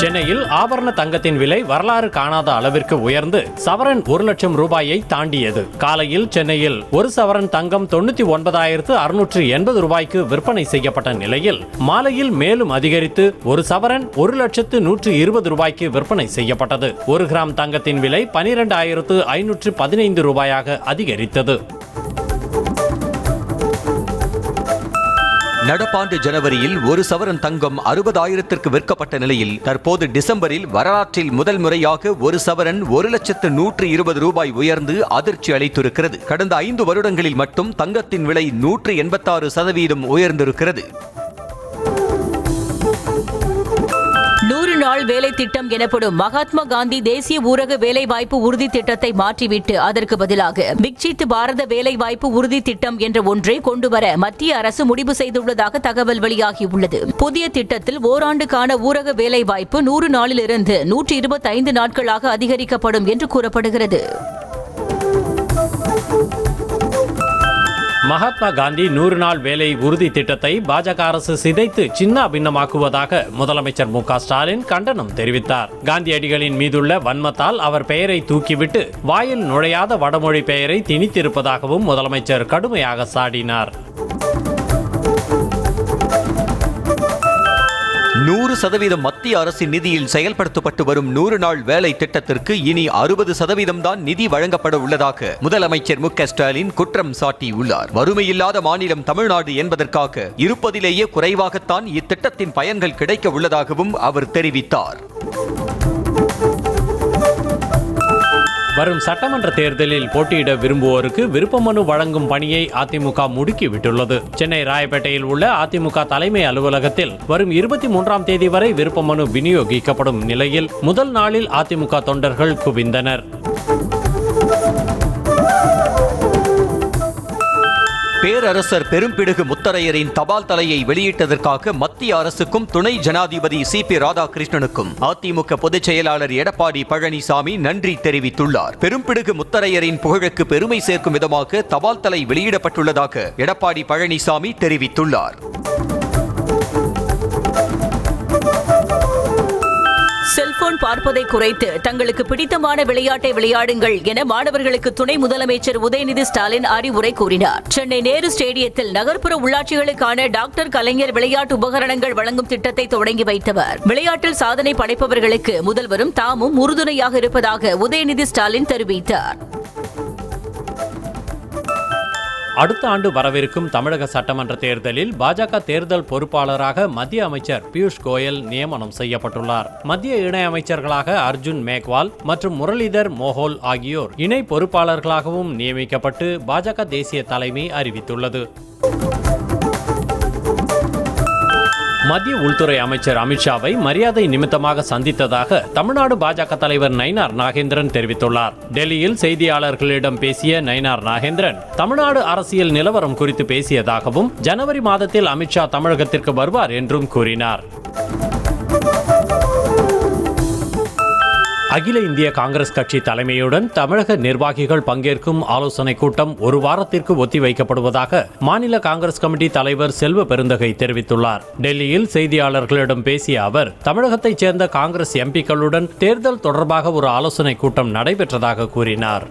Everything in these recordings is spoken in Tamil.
சென்னையில் ஆபரண தங்கத்தின் விலை வரலாறு காணாத அளவிற்கு உயர்ந்து சவரன் 1 லட்சம் ரூபாயை தாண்டியது. காலையில் சென்னையில் ஒரு சவரன் தங்கம் 99,680 ரூபாய்க்கு விற்பனை செய்யப்பட்ட நிலையில் மாலையில் மேலும் அதிகரித்து ஒரு சவரன் 1,120,000 ரூபாய்க்கு விற்பனை செய்யப்பட்டது. 1 கிராம் தங்கத்தின் விலை 12,515 ரூபாயாக அதிகரித்தது. நடப்பாண்டு ஜனவரியில் ஒரு சவரன் தங்கம் 60,000க்கு விற்கப்பட்ட நிலையில் தற்போது டிசம்பரில் வரலாற்றில் முதல் முறையாக ஒரு சவரன் 1,120,000 ரூபாய் உயர்ந்து அதிர்ச்சி அளித்திருக்கிறது. கடந்த 5 வருடங்களில் மட்டும் தங்கத்தின் விலை 186% உயர்ந்திருக்கிறது. 100 நாள் வேலை திட்டம் எனப்படும் மகாத்மா காந்தி தேசிய ஊரக வேலைவாய்ப்பு உறுதி திட்டத்தை மாற்றிவிட்டு அதற்கு பதிலாக விக்சித் பாரத வேலைவாய்ப்பு உறுதி திட்டம் என்ற ஒன்றை கொண்டுவர மத்திய அரசு முடிவு செய்துள்ளதாக தகவல் வெளியாகியுள்ளது. புதிய திட்டத்தில் ஓராண்டுக்கான ஊரக வேலைவாய்ப்பு 100 நாளிலிருந்து 125 நாட்களாக அதிகரிக்கப்படும் என்று கூறப்படுகிறது. மகாத்மா காந்தி 100 நாள் வேலை உறுதி திட்டத்தை பாஜக அரசு சிதைத்து சின்ன பின்னமாக்குவதாக முதலமைச்சர் மு.க.ஸ்டாலின் கண்டனம் தெரிவித்தார். காந்தியடிகளின் மீதுள்ள வன்மத்தால் அவர் பெயரை தூக்கிவிட்டு வாயில் நுழையாத வடமொழி பெயரை திணித்திருப்பதாகவும் முதலமைச்சர் கடுமையாக சாடினார். 100% மத்திய அரசின் நிதியில் செயல்படுத்தப்பட்டு வரும் 100 நாள் வேலை திட்டத்திற்கு இனி 60% தான் நிதி வழங்கப்பட உள்ளதாக முதலமைச்சர் மு.க.ஸ்டாலின் குற்றம் சாட்டியுள்ளார். வறுமையில்லாத மாநிலம் தமிழ்நாடு என்பதற்காக இருப்பதிலேயே குறைவாகத்தான் இத்திட்டத்தின் பயன்கள் கிடைக்க உள்ளதாகவும் அவர் தெரிவித்தார். வரும் சட்டமன்ற தேர்தலில் போட்டியிட விரும்புவோருக்கு விருப்ப மனு வழங்கும் பணியை அதிமுக முடுக்கிவிட்டுள்ளது. சென்னை ராயப்பேட்டையில் உள்ள அதிமுக தலைமை அலுவலகத்தில் வரும் 23ஆம் தேதி வரை விருப்ப மனு விநியோகிக்கப்படும் நிலையில் முதல் நாளில் அதிமுக தொண்டர்கள் குவிந்தனர். பேரரசர் பெரும்பிடுகு முத்தரையரின் தபால் தலையை வெளியிட்டதற்காக மத்திய அரசுக்கும் துணை ஜனாதிபதி சி.பி. ராதாகிருஷ்ணனுக்கும் அதிமுக பொதுச் செயலாளர் எடப்பாடி பழனிசாமி நன்றி தெரிவித்துள்ளார். பெரும்பிடுகு முத்தரையரின் புகழுக்கு பெருமை சேர்க்கும் விதமாக தபால் தலை வெளியிடப்பட்டுள்ளதாக எடப்பாடி பழனிசாமி தெரிவித்துள்ளார். செல்போன் பார்ப்பதை குறைத்து தங்களுக்கு பிடித்தமான விளையாட்டை விளையாடுங்கள் என மாணவர்களுக்கு துணை முதலமைச்சர் உதயநிதி ஸ்டாலின் அறிவுரை கூறினார். சென்னை நேரு ஸ்டேடியத்தில் நகர்ப்புற உள்ளாட்சிகளுக்கான டாக்டர் கலைஞர் விளையாட்டு உபகரணங்கள் வழங்கும் திட்டத்தை தொடங்கி வைத்தவர். விளையாட்டில் சாதனை படைப்பவர்களுக்கு முதல்வரும் தாமும் உறுதுணையாக இருப்பதாக உதயநிதி ஸ்டாலின் தெரிவித்தார். அடுத்த ஆண்டு வரவிருக்கும் தமிழக சட்டமன்ற தேர்தலில் பாஜக தேர்தல் பொறுப்பாளராக மத்திய அமைச்சர் பியூஷ் கோயல் நியமனம் செய்யப்பட்டுள்ளார். மத்திய இணை அமைச்சர்களாக அர்ஜுன் மேக்வால் மற்றும் முரளிதர் மோஹோல் ஆகியோர் இணை பொறுப்பாளர்களாகவும் நியமிக்கப்பட்டு பாஜக தேசிய தலைமை அறிவித்துள்ளது. மத்திய உள்துறை அமைச்சர் அமித்ஷாவை மரியாதை நிமித்தமாக சந்தித்ததாக தமிழ்நாடு பாஜக தலைவர் நயினார் நாகேந்திரன் தெரிவித்துள்ளார். டெல்லியில் செய்தியாளர்களிடம் பேசிய நயினார் நாகேந்திரன் தமிழ்நாடு அரசியல் நிலவரம் குறித்து பேசியதாகவும் ஜனவரி மாதத்தில் அமித்ஷா தமிழகத்திற்கு வருவார் என்றும் கூறினார். அகில இந்திய காங்கிரஸ் கட்சி தலைமையுடன் தமிழக நிர்வாகிகள் பங்கேற்கும் ஆலோசனை கூட்டம் ஒரு வாரத்திற்கு ஒத்திவைக்கப்படுவதாக மாநில காங்கிரஸ் கமிட்டி தலைவர் செல்வ பெருந்தகை தெரிவித்துள்ளார். டெல்லியில் செய்தியாளர்களிடம் பேசிய அவர் தமிழகத்தைச் சேர்ந்த காங்கிரஸ் எம்பிக்களுடன் தேர்தல் தொடர்பாக ஒரு ஆலோசனை கூட்டம் நடைபெற்றதாக கூறினார்.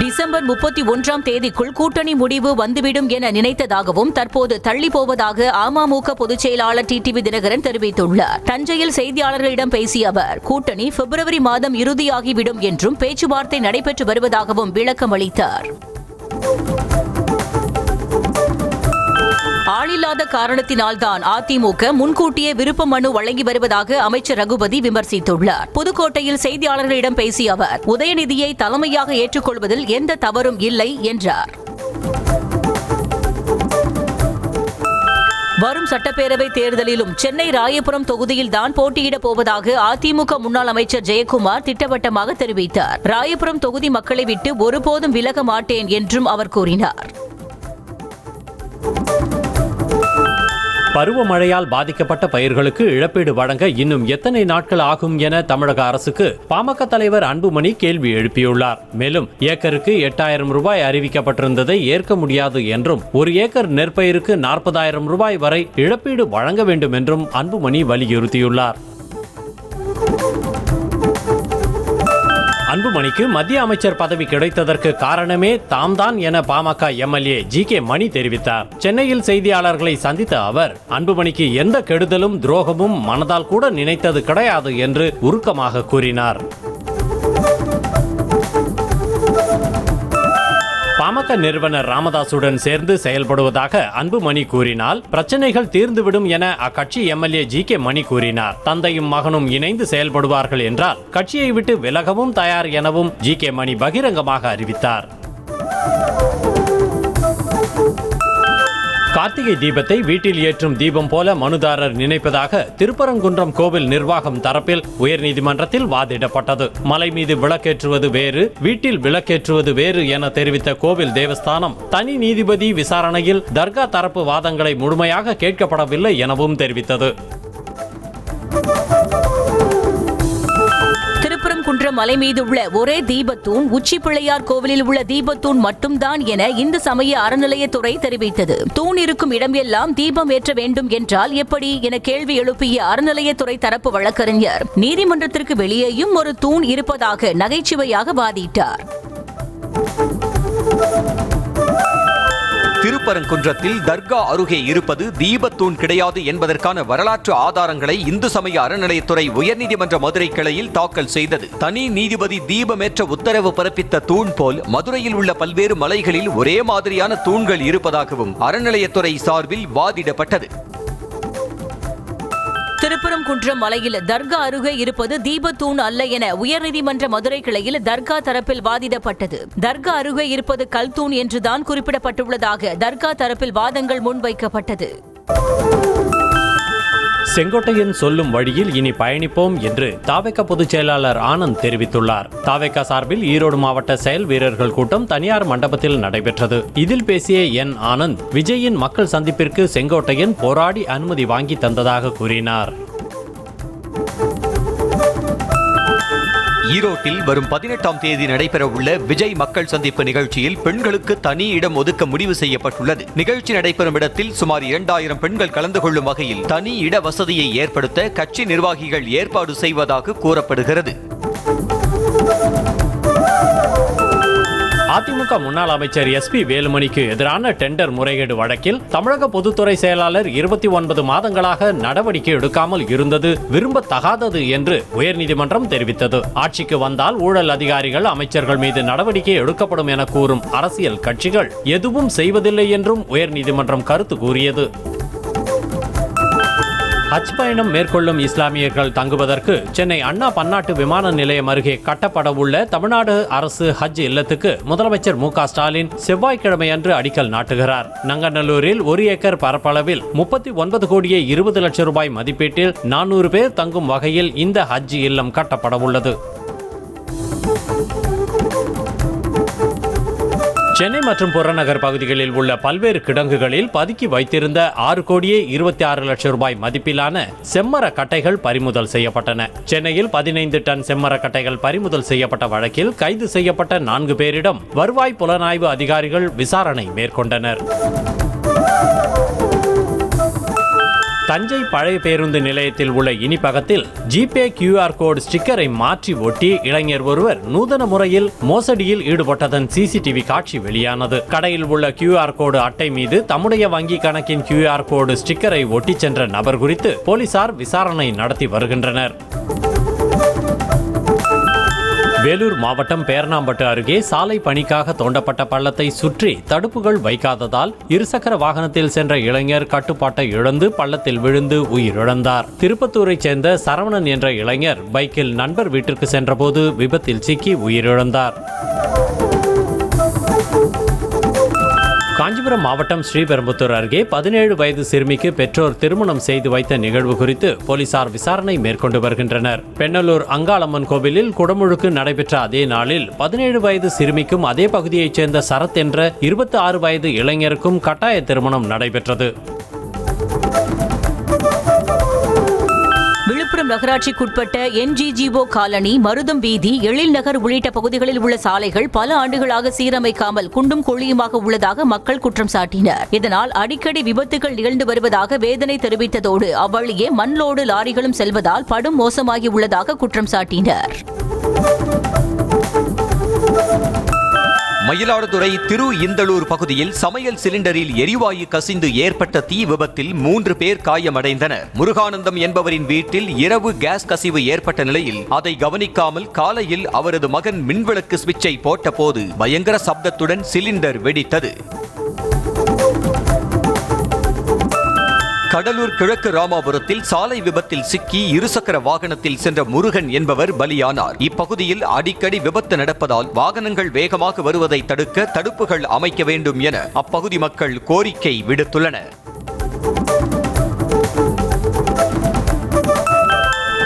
டிசம்பர் 31ஆம் தேதிக்குள் கூட்டணி முடிவு வந்துவிடும் என நினைத்ததாகவும் தற்போது தள்ளி போவதாக அமமுக பொதுச் செயலாளர் டிடிவி தினகரன் தெரிவித்துள்ளார். தஞ்சையில் செய்தியாளர்களிடம் பேசிய அவர் கூட்டணி பிப்ரவரி மாதம் இறுதியாகிவிடும் என்றும் பேச்சுவார்த்தை நடைபெற்று வருவதாகவும் விளக்கம் அளித்தார். ஆளில்லாத காரணத்தினால்தான் அதிமுக முன்கூட்டியே விருப்ப மனு வழங்கி வருவதாக அமைச்சர் ரகுபதி விமர்சித்துள்ளார். புதுக்கோட்டையில் செய்தியாளர்களிடம் பேசிய அவர் உதயநிதியை தலைமையாக ஏற்றுக்கொள்வதில் எந்த தவறும் இல்லை என்றார். வரும் சட்டப்பேரவை தேர்தலிலும் சென்னை ராயபுரம் தொகுதியில் தான் போட்டியிடப் போவதாக அதிமுக முன்னாள் அமைச்சர் ஜெயக்குமார் திட்டவட்டமாக தெரிவித்தார். ராயபுரம் தொகுதி மக்களை விட்டு ஒருபோதும் விலக மாட்டேன் என்றும் அவர் கூறினார். பருவமழையால் பாதிக்கப்பட்ட பயிர்களுக்கு இழப்பீடு வழங்க இன்னும் எத்தனை நாட்கள் ஆகும் என தமிழக அரசுக்கு பாமக தலைவர் அன்புமணி கேள்வி எழுப்பியுள்ளார். மேலும் ஏக்கருக்கு 8000 ரூபாய் அறிவிக்கப்பட்டிருந்ததை ஏற்க முடியாது என்றும் 1 ஏக்கர் நெற்பயிருக்கு 40,000 ரூபாய் வரை இழப்பீடு வழங்க வேண்டும் என்றும் அன்புமணி வலியுறுத்தியுள்ளார். அன்புமணிக்கு மத்திய அமைச்சர் பதவி கிடைத்ததற்கு காரணமே தாம்தான் என பாமக எம்எல்ஏ ஜி.கே. மணி தெரிவித்தார். சென்னையில் செய்தியாளர்களை சந்தித்த அவர் அன்புமணிக்கு எந்த கெடுதலும் துரோகமும் மனதால் கூட நினைத்தது கிடையாது என்று உருக்கமாக கூறினார். பாமக நிறுவனர் ராமதாசுடன் சேர்ந்து செயல்படுவதாக அன்புமணி கூறினால் பிரச்சனைகள் தீர்ந்துவிடும் என அக்கட்சி எம்எல்ஏ ஜி.கே. மணி கூறினார். தந்தையும் மகனும் இணைந்து செயல்படுவார்கள் என்றால் கட்சியை விட்டு விலகவும் தயார் எனவும் ஜி.கே. மணி பகிரங்கமாக அறிவித்தார். கார்த்திகை தீபத்தை வீட்டில் ஏற்றும் தீபம் போல மனுதாரர் நினைப்பதாக திருப்பரங்குன்றம் கோவில் நிர்வாகம் தரப்பில் உயர்நீதிமன்றத்தில் வாதிடப்பட்டது. மலை மீது விளக்கேற்றுவது வேறு, வீட்டில் விளக்கேற்றுவது வேறு என தெரிவித்த கோவில் தேவஸ்தானம் தனி நீதிபதி விசாரணையில் தர்கா தரப்பு வாதங்களை முழுமையாக கேட்கப்படவில்லை எனவும் தெரிவித்தது. திருப்பரங்குன்றம் மலை மீது உள்ள ஒரே தீபத்தூண் உச்சி பிள்ளையார் கோவிலில் உள்ள தீபத்தூண் மட்டும்தான் என இந்து சமய அறநிலையத்துறை தெரிவித்தது. தூண் இருக்கும் இடம் எல்லாம் தீபம் ஏற்ற வேண்டும் என்றால் எப்படி என கேள்வி எழுப்பிய அறநிலையத்துறை தரப்பு வழக்கறிஞர் நீதிமன்றத்திற்கு வெளியேயும் ஒரு தூண் இருப்பதாக நகைச்சுவையாக வாதிட்டார். திருப்பரங்குன்றத்தில் தர்கா அருகே இருப்பது தீபத்தூண் கிடையாது என்பதற்கான வரலாற்று ஆதாரங்களை இந்து சமய அறநிலையத்துறை உயர்நீதிமன்ற மதுரை கிளையில் தாக்கல் செய்தது. தனி நீதிபதி தீபமேற்ற உத்தரவு பிறப்பித்த தூண் போல் மதுரையில் உள்ள பல்வேறு மலைகளில் ஒரே மாதிரியான தூண்கள் இருப்பதாகவும் அறநிலையத்துறை சார்பில் வாதிடப்பட்டது. திருப்பரங்குன்றம் மலையில் தர்கா அருகே இருப்பது தீபத்தூண் அல்ல என உயர்நீதிமன்ற மதுரை கிளையில் தர்கா தரப்பில் வாதிடப்பட்டது. தர்கா அருகே இருப்பது கல்தூண் என்றுதான் குறிப்பிடப்பட்டுள்ளதாக தர்கா தரப்பில் வாதங்கள் முன்வைக்கப்பட்டது. செங்கோட்டையன் சொல்லும் வழியில் இனி பயணிப்போம் என்று தாவேகா பொதுச் செயலாளர் ஆனந்த் தெரிவித்துள்ளார். தாவேகா சார்பில் ஈரோடு மாவட்ட செயல் வீரர்கள் கூட்டம் தனியார் மண்டபத்தில் நடைபெற்றது. இதில் பேசிய என் ஆனந்த் விஜயின் மக்கள் சந்திப்பிற்கு செங்கோட்டையன் போராடி அனுமதி வாங்கி தந்ததாக கூறினார். ஈரோட்டில் வரும் 18ஆம் தேதி நடைபெறவுள்ள விஜய் மக்கள் சந்திப்பு நிகழ்ச்சியில் பெண்களுக்கு தனி இடம் ஒதுக்க முடிவு செய்யப்பட்டுள்ளது. நிகழ்ச்சி நடைபெறும் இடத்தில் சுமார் 2000 பெண்கள் கலந்து கொள்ளும் வகையில் தனி இட வசதியை ஏற்படுத்த கட்சி நிர்வாகிகள் ஏற்பாடு செய்வதாக கூறப்படுகிறது. அதிமுக முன்னாள் அமைச்சர் எஸ்.பி. வேலுமணிக்கு எதிரான டெண்டர் முறைகேடு வழக்கில் தமிழக பொதுத்துறை செயலாளர் 29 மாதங்களாக நடவடிக்கை எடுக்காமல் இருந்தது விரும்பத்தகாதது என்று உயர்நீதிமன்றம் தெரிவித்தது. ஆட்சிக்கு வந்தால் ஊழல் அதிகாரிகள் அமைச்சர்கள் மீது நடவடிக்கை எடுக்கப்படும் என கூறும் அரசியல் கட்சிகள் எதுவும் செய்வதில்லை என்றும் உயர்நீதிமன்றம் கருத்து கூறியது. ஹஜ் பயணம் மேற்கொள்ளும் இஸ்லாமியர்கள் தங்குவதற்கு சென்னை அண்ணா பன்னாட்டு விமான நிலையம் அருகே கட்டப்படவுள்ள தமிழ்நாடு அரசு ஹஜ் இல்லத்துக்கு முதலமைச்சர் மு.க. ஸ்டாலின் செவ்வாய்க்கிழமை அன்று அடிக்கல் நாட்டுகிறார். நங்கநல்லூரில் 1 ஏக்கர் பரப்பளவில் 39 கோடியே 20 லட்சம் ரூபாய் மதிப்பீட்டில் 400 பேர் தங்கும் வகையில் இந்த ஹஜ் இல்லம் கட்டப்படவுள்ளது. சென்னை மற்றும் புறநகர் பகுதிகளில் உள்ள பல்வேறு கிடங்குகளில் பதுக்கி வைத்திருந்த 6 கோடியே 26 லட்சம் ரூபாய் மதிப்பிலான செம்மர கட்டைகள் பறிமுதல் செய்யப்பட்டன. சென்னையில் 15 டன் செம்மர கட்டைகள் பறிமுதல் செய்யப்பட்ட வழக்கில் கைது செய்யப்பட்ட 4 பேரிடம் வருவாய் புலனாய்வு அதிகாரிகள் விசாரணை மேற்கொண்டனர். தஞ்சை பழைய பேருந்து நிலையத்தில் உள்ள இனிப்பகத்தில் ஜிபே QR கோடு ஸ்டிக்கரை மாற்றி ஒட்டி இளைஞர் ஒருவர் நூதன முறையில் மோசடியில் ஈடுபட்டதன் சிசிடிவி காட்சி வெளியானது. கடையில் உள்ள QR கோடு அட்டை மீது தம்முடைய வங்கி கணக்கின் QR கோடு ஸ்டிக்கரை ஒட்டி சென்ற நபர் குறித்து போலீசார் விசாரணை நடத்தி வருகின்றனர். வேலூர் மாவட்டம் பேரணாம்பட்டு அருகே சாலை பணிக்காக தோண்டப்பட்ட பள்ளத்தை சுற்றி தடுப்புகள் வைக்காததால் இருசக்கர வாகனத்தில் சென்ற இளைஞர் கட்டுப்பாட்டை இழந்து பள்ளத்தில் விழுந்து உயிரிழந்தார். திருப்பத்தூரைச் சேர்ந்த சரவணன் என்ற இளைஞர் பைக்கில் நண்பர் வீட்டிற்கு சென்றபோது விபத்தில் சிக்கி உயிரிழந்தார். காஞ்சிபுரம் மாவட்டம் ஸ்ரீபெரும்புத்தூர் அருகே 17 வயது சிறுமிக்கு பெற்றோர் திருமணம் செய்து வைத்த நிகழ்வு குறித்து போலீசார் விசாரணை மேற்கொண்டு வருகின்றனர். பெண்ணலூர் அங்காளம்மன் கோவிலில் குடமுழுக்கு நடைபெற்ற அதே நாளில் 17 வயது சிறுமிக்கும் அதே பகுதியைச் சேர்ந்த சரத் என்ற 26 வயது இளைஞருக்கும் கட்டாய திருமணம் நடைபெற்றது. தாம்பரம் நகராட்சிக்குட்பட்ட NGGO காலனி, மருதம் வீதி, எழில் நகர் உள்ளிட்ட பகுதிகளில் உள்ள சாலைகள் பல ஆண்டுகளாக சீரமைக்காமல் குண்டும் குழியுமாக உள்ளதாக மக்கள் குற்றம் சாட்டினர். இதனால் அடிக்கடி விபத்துகள் நிகழ்ந்து வருவதாக வேதனை தெரிவித்ததோடு அவ்வழியே மண்லோடு லாரிகளும் செல்வதால் படும் மோசமாகி உள்ளதாக குற்றம் சாட்டினர். மயிலாடுதுறை திரு இந்தளூர் பகுதியில் சமையல் சிலிண்டரில் எரிவாயு கசிந்து ஏற்பட்ட தீ விபத்தில் 3 பேர் காயமடைந்தனர். முருகானந்தம் என்பவரின் வீட்டில் இரவு கேஸ் கசிவு ஏற்பட்ட நிலையில் அதை கவனிக்காமல் காலையில் அவரது மகன் மின்விளக்கு சுவிட்சை போட்டபோது பயங்கர சப்தத்துடன் சிலிண்டர் வெடித்தது. கடலூர் கிழக்கு ராமாபுரத்தில் சாலை விபத்தில் சிக்கி இருசக்கர வாகனத்தில் சென்ற முருகன் என்பவர் பலியானார். இப்பகுதியில் அடிக்கடி விபத்து நடப்பதால் வாகனங்கள் வேகமாக வருவதை தடுக்க தடுப்புகள் அமைக்க வேண்டும் என அப்பகுதி மக்கள் கோரிக்கை விடுத்துள்ளனர்.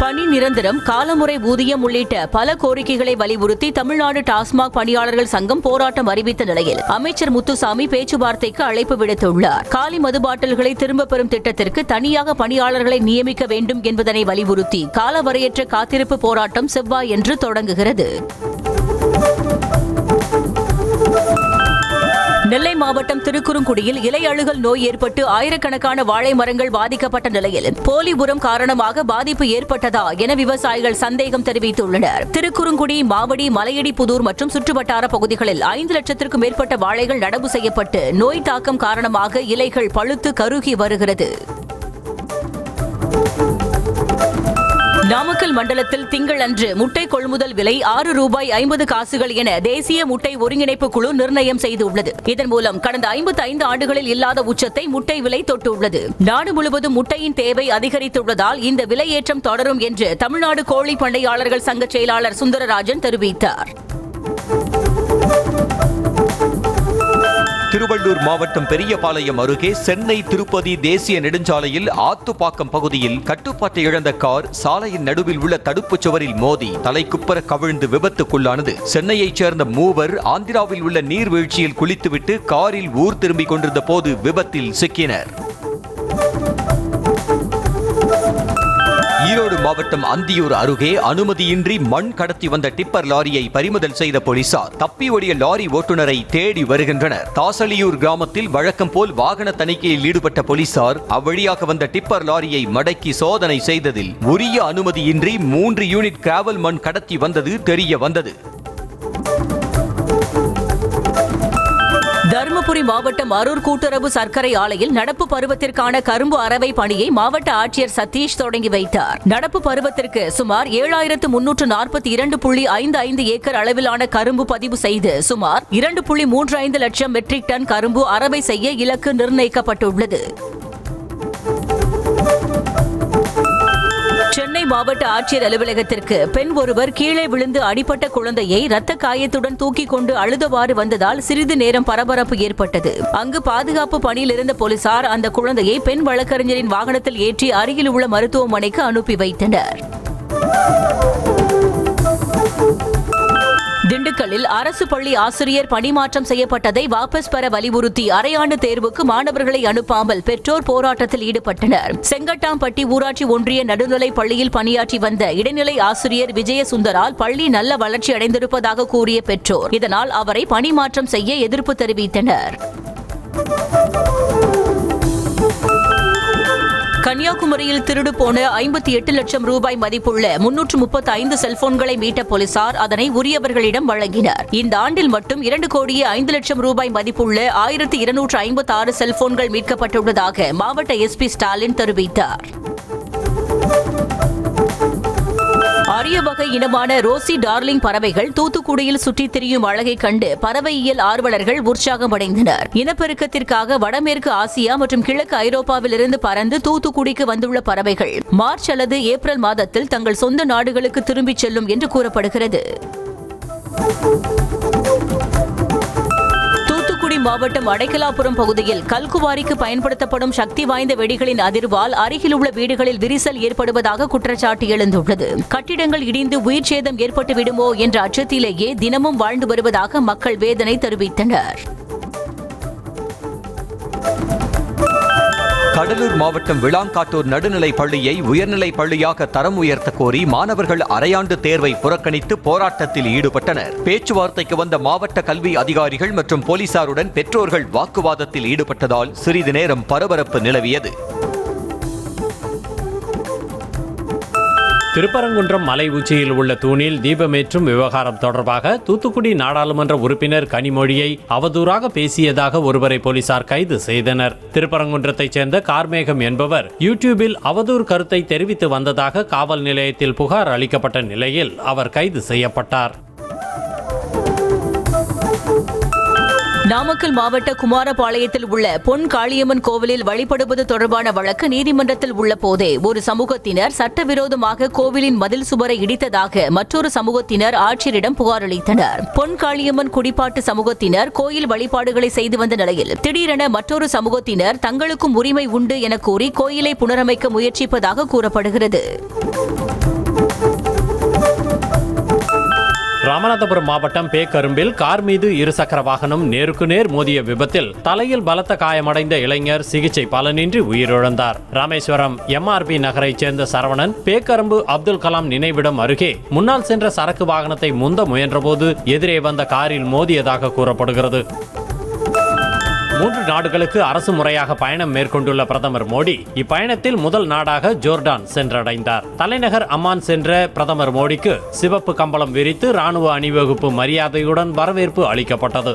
பணி நிரந்தரம், காலமுறை ஊதியம் உள்ளிட்ட பல கோரிக்கைகளை வலியுறுத்தி தமிழ்நாடு டாஸ்மாக் பணியாளர்கள் சங்கம் போராட்டம் அறிவித்த நிலையில் அமைச்சர் முத்துசாமி பேச்சுவார்த்தைக்கு அழைப்பு விடுத்துள்ளார். காலி மது பாட்டில்களை திரும்பப் பெறும் திட்டத்திற்கு தனியாக பணியாளர்களை நியமிக்க வேண்டும் என்பதனை வலியுறுத்தி காலவரையற்ற காத்திருப்பு போராட்டம் செவ்வாயன்று தொடங்குகிறது. நெல்லை மாவட்டம் திருக்குறுங்குடியில் இலை அழுகல் நோய் ஏற்பட்டு ஆயிரக்கணக்கான வாழை மரங்கள் பாதிக்கப்பட்ட நிலையில் போலி உரம் காரணமாக பாதிப்பு ஏற்பட்டதா என விவசாயிகள் சந்தேகம் தெரிவித்துள்ளனர். திருக்குறுங்குடி, மாவடி, மலையடி புதூர் மற்றும் சுற்றுவட்டார பகுதிகளில் 5 லட்சத்திற்கும் மேற்பட்ட வாழைகள் நடவு செய்யப்பட்டு நோய் தாக்கம் காரணமாக இலைகள் பழுத்து கருகி வருகிறது. நாமக்கல் மண்டலத்தில் திங்கள் அன்று முட்டை கொள்முதல் விலை ₹6.50 என தேசிய முட்டை ஒருங்கிணைப்பு குழு நிர்ணயம் செய்துள்ளது. இதன் மூலம் கடந்த 55 ஆண்டுகளில் இல்லாத உச்சத்தை முட்டை விலை தொட்டுள்ளது. நாடு முழுவதும் முட்டையின் தேவை அதிகரித்துள்ளதால் இந்த விலையேற்றம் தொடரும் என்று தமிழ்நாடு கோழி பண்ணையாளர்கள் சங்க செயலாளர் சுந்தரராஜன் தெரிவித்தார். திருவள்ளூர் மாவட்டம் பெரியபாளையம் அருகே சென்னை திருப்பதி தேசிய நெடுஞ்சாலையில் ஆத்துப்பாக்கம் பகுதியில் கட்டுப்பாட்டை இழந்த கார் சாலையின் நடுவில் உள்ள தடுப்புச் சுவரில் மோதி தலைக்குப்புற கவிழ்ந்து விபத்துக்குள்ளானது. சென்னையைச் சேர்ந்த 3 ஆந்திராவில் உள்ள நீர்வீழ்ச்சியில் குளித்துவிட்டு காரில் ஊர் திரும்பிக் கொண்டிருந்த போது விபத்தில் சிக்கினர். ஈரோடு மாவட்டம் அந்தியூர் அருகே அனுமதியின்றி மண் கடத்தி வந்த டிப்பர் லாரியை பறிமுதல் செய்த போலீசார் தப்பி ஓடிய லாரி ஓட்டுநரை தேடி வருகின்றனர். தாசலியூர் கிராமத்தில் வழக்கம் போல் வாகன தணிக்கையில் ஈடுபட்ட போலீசார் அவ்வழியாக வந்த டிப்பர் லாரியை மடக்கி சோதனை செய்ததில் உரிய அனுமதியின்றி 3 யூனிட் கிராவல் மண் கடத்தி வந்தது தெரிய வந்தது. தருமபுரி மாவட்டம் அரூர் கூட்டுறவு சர்க்கரை ஆலையில் நடப்பு பருவத்திற்கான கரும்பு அரவை பணியை மாவட்ட ஆட்சியர் சதீஷ் தொடங்கி வைத்தார். நடப்பு பருவத்திற்கு சுமார் 7342.55 ஏக்கர் அளவிலான கரும்பு பதிவு செய்து சுமார் 2.35 லட்சம் மெட்ரிக் டன் கரும்பு அரவை செய்ய இலக்கு நிர்ணயிக்கப்பட்டுள்ளது. சென்னை மாவட்ட ஆட்சியர் அலுவலகத்திற்கு பெண் ஒருவர் கீழே விழுந்து அடிபட்ட குழந்தையை இரத்த காயத்துடன் தூக்கிக் கொண்டு அழுதவாறு வந்ததால் சிறிது நேரம் பரபரப்பு ஏற்பட்டது. அங்கு பாதுகாப்பு பணியில் இருந்த போலீசார் அந்த குழந்தையை பெண் வழக்கறிஞரின் வாகனத்தில் ஏற்றி அருகில் உள்ள மருத்துவமனைக்கு அனுப்பி வைத்தனர். திண்டுக்கல்லில் அரசு பள்ளி ஆசிரியர் பணிமாற்றம் செய்யப்பட்டதை வாபஸ் பெற வலியுறுத்தி அரையாண்டு தேர்வுக்கு மாணவர்களை அனுப்பாமல் பெற்றோர் போராட்டத்தில் ஈடுபட்டனர். செங்கட்டாம்பட்டி ஊராட்சி ஒன்றிய நடுநிலைப் பள்ளியில் பணியாற்றி வந்த இடைநிலை ஆசிரியர் விஜயசுந்தரால் பள்ளி நல்ல வளர்ச்சி அடைந்திருப்பதாக கூறிய பெற்றோர் இதனால் அவரை பணிமாற்றம் செய்ய எதிர்ப்பு தெரிவித்தனர். கன்னியாகுமரியில் திருடு போன 58 லட்சம் ரூபாய் மதிப்புள்ள 335 செல்போன்களை மீட்ட போலீசார் அதனை உரியவர்களிடம் வழங்கினர். இந்த ஆண்டில் மட்டும் 2,05,00,000 ரூபாய் மதிப்புள்ள 1256 செல்போன்கள் மீட்கப்பட்டுள்ளதாக மாவட்ட எஸ்பி ஸ்டாலின் தெரிவித்தார். அரிய வகை இனமான ரோசி டார்லிங் பறவைகள் தூத்துக்குடியில் சுற்றித் திரியும் அழகை கண்டு பறவையியல் ஆர்வலர்கள் உற்சாகமடைந்தனர். இனப்பெருக்கத்திற்காக வடமேற்கு ஆசியா மற்றும் கிழக்கு ஐரோப்பாவில் இருந்து பறந்து தூத்துக்குடிக்கு வந்துள்ள பறவைகள் மார்ச் அல்லது ஏப்ரல் மாதத்தில் தங்கள் சொந்த நாடுகளுக்கு திரும்பிச் செல்லும் என்று கூறப்படுகிறது. மாவட்டம் அடைக்கலாபுரம் பகுதியில் கல்குவாரிக்கு பயன்படுத்தப்படும் சக்தி வாய்ந்த வெடிகளின் அதிர்வால் அருகில் உள்ள வீடுகளில் விரிசல் ஏற்படுவதாக குற்றச்சாட்டு எழுந்துள்ளது. கட்டிடங்கள் இடிந்து உயிர் சேதம் ஏற்பட்டு விடுமோ என்ற அச்சத்திலேயே தினமும் வாழ்ந்து வருவதாக மக்கள் வேதனை தெரிவித்தனர். கடலூர் மாவட்டம் விளாங்காட்டூர் நடுநிலை பள்ளியை உயர்நிலை பள்ளியாக தரம் உயர்த்த கோரி மாணவர்கள் அரையாண்டு தேர்வை புறக்கணித்து போராட்டத்தில் ஈடுபட்டனர். பேச்சுவார்த்தைக்கு வந்த மாவட்ட கல்வி அதிகாரிகள் மற்றும் போலீசாருடன் பெற்றோர்கள் வாக்குவாதத்தில் ஈடுபட்டதால் சிறிது நேரம் பரபரப்பு நிலவியது. திருப்பரங்குன்றம் மலை உச்சியில் உள்ள தூணில் தீபமேற்றும் விவகாரம் தொடர்பாக தூத்துக்குடி நாடாளுமன்ற உறுப்பினர் கனிமொழியை அவதூறாக பேசியதாக ஒருவரை போலீசார் கைது செய்தனர். திருப்பரங்குன்றத்தைச் சேர்ந்த கார்மேகம் என்பவர் யூடியூபில் அவதூறு கருத்தை தெரிவித்து வந்ததாக காவல் நிலையத்தில் புகார் அளிக்கப்பட்ட நிலையில் அவர் கைது செய்யப்பட்டார். நாமக்கல் மாவட்ட குமாரபாளையத்தில் உள்ள பொன் காளியம்மன் கோவிலில் வழிபடுவது தொடர்பான வழக்கு நீதிமன்றத்தில் உள்ள போதே ஒரு சமூகத்தினர் சட்டவிரோதமாக கோவிலின் மதில் சுவரை இடித்ததாக மற்றொரு சமூகத்தினர் ஆட்சியரிடம் புகார் அளித்தனர். பொன் காளியம்மன் குடிப்பாட்டு சமூகத்தினர் கோயில் வழிபாடுகளை செய்து வந்த நிலையில் திடீரென மற்றொரு சமூகத்தினர் தங்களுக்கும் உரிமை உண்டு என கூறி கோயிலை புனரமைக்க முயற்சிப்பதாக கூறப்படுகிறது. ராமநாதபுரம் மாவட்டம் பேக்கரும்பில் கார் மீது இருசக்கர வாகனம் நேருக்கு நேர் மோதிய விபத்தில் தலையில் பலத்த காயமடைந்த இளைஞர் சிகிச்சை பலனின்றி உயிரிழந்தார். ராமேஸ்வரம் MRB நகரைச் சேர்ந்த சரவணன் பேக்கரும்பு அப்துல் கலாம் நினைவிடம் அருகே முன்னால் சென்ற சரக்கு வாகனத்தை முந்த முயன்றபோது எதிரே வந்த காரில் மோதியதாக கூறப்படுகிறது. 3 நாடுகளுக்கு அரசு முறையாக பயணம் மேற்கொண்டுள்ள பிரதமர் மோடி இப்பயணத்தில் முதல் நாடாக ஜோர்டான் சென்றடைந்தார். தலைநகர் அம்மான் சென்ற பிரதமர் மோடிக்கு சிவப்பு கம்பளம் விரித்து ராணுவ அணிவகுப்பு மரியாதையுடன் வரவேற்பு அளிக்கப்பட்டது.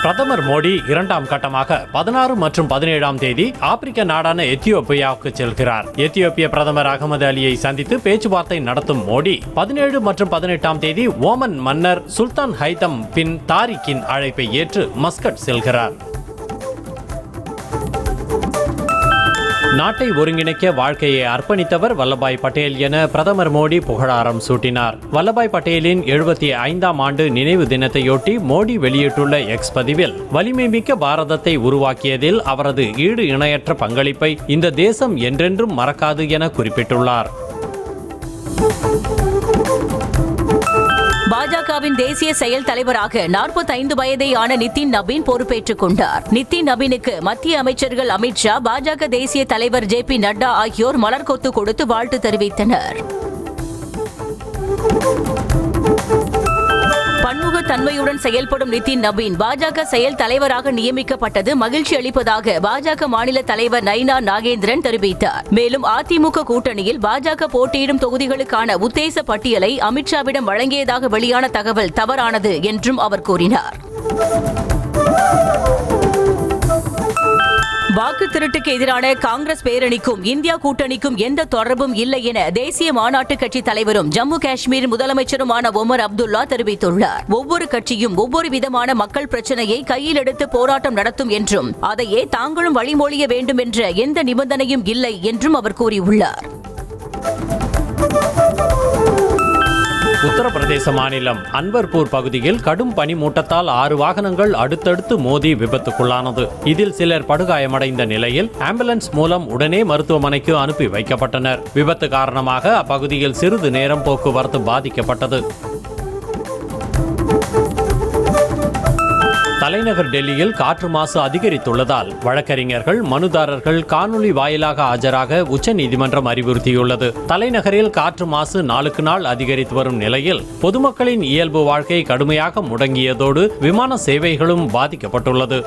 பிரதமர் மோடி 2ஆம் கட்டமாக 16 மற்றும் 17ஆம் தேதி ஆப்பிரிக்க நாடான எத்தியோப்பியாவுக்கு செல்கிறார். எத்தியோப்பிய பிரதமர் அகமது அலியை சந்தித்து பேச்சுவார்த்தை நடத்தும் மோடி 17 மற்றும் 18ஆம் தேதி ஓமன் மன்னர் சுல்தான் ஹைதம் பின் தாரிக்கின் அழைப்பை ஏற்று மஸ்கட் செல்கிறார். நாட்டை ஒருங்கிணைக்க வாழ்க்கையை அர்ப்பணித்தவர் வல்லபாய் பட்டேல் என பிரதமர் மோடி புகழாரம் சூட்டினார். வல்லபாய் பட்டேலின் 75ஆம் ஆண்டு நினைவு தினத்தையொட்டி மோடி வெளியிட்டுள்ள எக்ஸ் பதிவில் வலிமை மிக்க பாரதத்தை உருவாக்கியதில் அவரது ஈடு இணையற்ற பங்களிப்பை இந்த தேசம் என்றென்றும் மறக்காது என குறிப்பிட்டுள்ளார். பாஜகவின் தேசிய செயல் தலைவராக 45 வயதேயான நிதின் நபீன் பொறுப்பேற்றுக் கொண்டார். நிதின் நபீனுக்கு மத்திய அமைச்சர்கள் அமித்ஷா, பாஜக தேசிய தலைவர் JP நட்டா ஆகியோர் மலர்கொத்து கொடுத்து வாழ்த்து தெரிவித்தனர். பன்முகத்தன்மையுடன் செயல்படும் நிதின் நபீன் பாஜக செயல் தலைவராக நியமிக்கப்பட்டது மகிழ்ச்சி அளிப்பதாக பாஜக மாநில தலைவர் நைனா நாகேந்திரன் தெரிவித்தார். மேலும் அதிமுக கூட்டணியில் பாஜக போட்டியிடும் தொகுதிகளுக்கான உத்தேச பட்டியலை அமித்ஷாவிடம் வழங்கியதாக வெளியான தகவல் தவறானது என்றும் அவர் கூறினார். வாக்கு திருட்டுக்கு எதிரான காங்கிரஸ் பேரணிக்கும் இந்தியா கூட்டணிக்கும் எந்த தொடர்பும் இல்லை என தேசிய மாநாட்டு கட்சி தலைவரும் ஜம்மு காஷ்மீர் முதலமைச்சருமான ஒமர் அப்துல்லா தெரிவித்துள்ளார். ஒவ்வொரு கட்சியும் ஒவ்வொரு விதமான மக்கள் பிரச்சனையை கையில் எடுத்து போராட்டம் நடத்தும் என்றும் அதையே தாங்களும் வழிமொழிய வேண்டும் என்ற எந்த நிபந்தனையும் இல்லை என்றும் அவர் கூறியுள்ளார். உத்தரப்பிரதேச மாநிலம் அன்வர்பூர் பகுதியில் கடும் பனிமூட்டத்தால் 6 வாகனங்கள் அடுத்தடுத்து மோதி விபத்துக்குள்ளானது. இதில் சிலர் படுகாயமடைந்த நிலையில் ஆம்புலன்ஸ் மூலம் உடனே மருத்துவமனைக்கு அனுப்பி வைக்கப்பட்டனர். விபத்து காரணமாக அப்பகுதியில் சிறிது நேரம் போக்குவரத்து பாதிக்கப்பட்டது. தலைநகர் டெல்லியில் காற்று மாசு அதிகரித்துள்ளதால் வழக்கறிஞர்கள் மனுதாரர்கள் காணொலி வாயிலாக ஆஜராக உச்சநீதிமன்றம் அறிவுறுத்தியுள்ளது. தலைநகரில் காற்று மாசு நாளுக்கு நாள் அதிகரித்து வரும் நிலையில் பொதுமக்களின் இயல்பு வாழ்க்கை கடுமையாக முடங்கியதோடு விமான சேவைகளும் பாதிக்கப்பட்டுள்ளது.